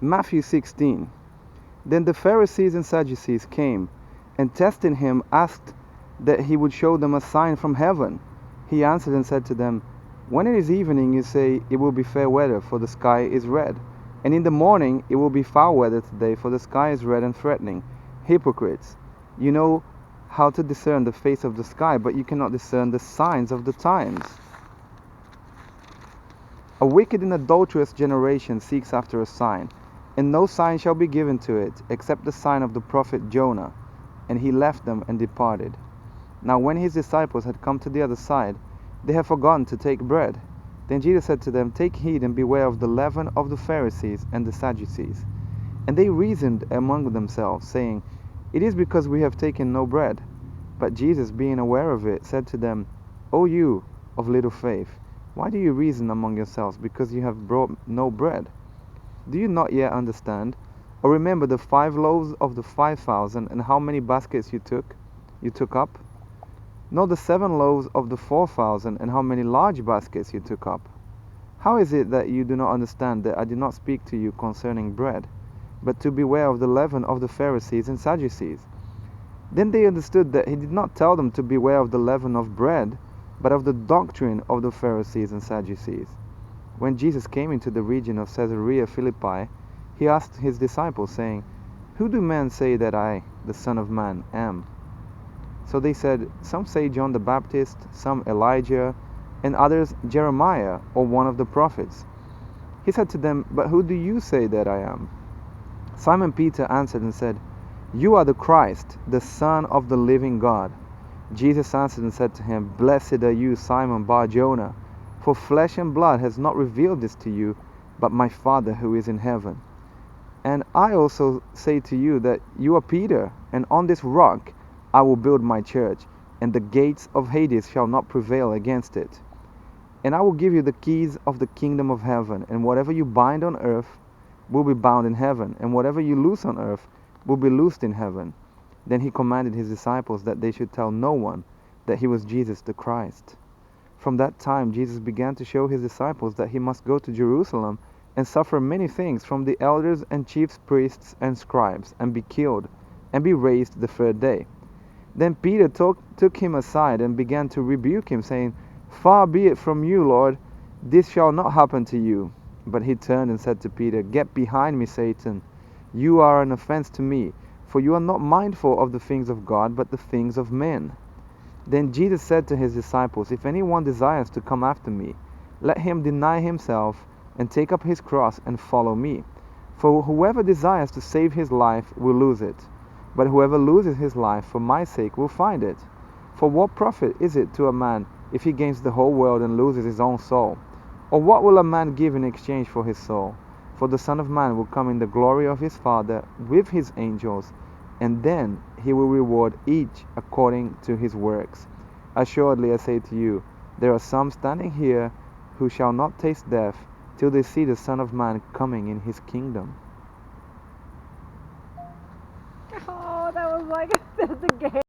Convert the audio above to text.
Matthew 16. Then the Pharisees and Sadducees came, and testing him asked that he would show them a sign from heaven. He answered and said to them, When it is evening, you say, It will be fair weather, for the sky is red. And in the morning, it will be foul weather today, for the sky is red and threatening. Hypocrites, you know how to discern the face of the sky, but you cannot discern the signs of the times. A wicked and adulterous generation seeks after a sign, and no sign shall be given to it, except the sign of the prophet Jonah. And he left them and departed. Now when his disciples had come to the other side, they had forgotten to take bread. Then Jesus said to them, Take heed and beware of the leaven of the Pharisees and the Sadducees. And they reasoned among themselves, saying, It is because we have taken no bread. But Jesus, being aware of it, said to them, O you of little faith, why do you reason among yourselves, because you have brought no bread? Do you not yet understand? Or remember the 5 loaves of the 5,000, and how many baskets you took up? Nor the 7 loaves of the 4,000, and how many large baskets you took up? How is it that you do not understand that I did not speak to you concerning bread, but to beware of the leaven of the Pharisees and Sadducees? Then they understood that he did not tell them to beware of the leaven of bread, but of the doctrine of the Pharisees and Sadducees. When Jesus came into the region of Caesarea Philippi, he asked his disciples, saying, Who do men say that I, the Son of Man, am? So they said, Some say John the Baptist, some Elijah, and others Jeremiah, or one of the prophets. He said to them, But who do you say that I am? Simon Peter answered and said, You are the Christ, the Son of the living God. Jesus answered and said to him, Blessed are you, Simon Bar-Jonah, for flesh and blood has not revealed this to you, but my Father who is in heaven. And I also say to you that you are Peter, and on this rock I will build my church, and the gates of Hades shall not prevail against it. And I will give you the keys of the kingdom of heaven, and whatever you bind on earth will be bound in heaven, and whatever you loose on earth will be loosed in heaven. Then he commanded his disciples that they should tell no one that he was Jesus the Christ. From that time Jesus began to show his disciples that he must go to Jerusalem and suffer many things from the elders and chief priests and scribes, and be killed, and be raised the 3rd day. Then Peter took him aside and began to rebuke him, saying, Far be it from you, Lord, this shall not happen to you. But he turned and said to Peter, Get behind me, Satan. You are an offense to me, for you are not mindful of the things of God, but the things of men. Then Jesus said to his disciples, If anyone desires to come after me, let him deny himself and take up his cross and follow me. For whoever desires to save his life will lose it, but whoever loses his life for my sake will find it. For what profit is it to a man if he gains the whole world and loses his own soul? Or what will a man give in exchange for his soul? For the Son of Man will come in the glory of his Father with his angels, and then he will reward each according to his works. Assuredly I say to you, there are some standing here who shall not taste death till they see the Son of Man coming in his kingdom. Oh, that was like the game.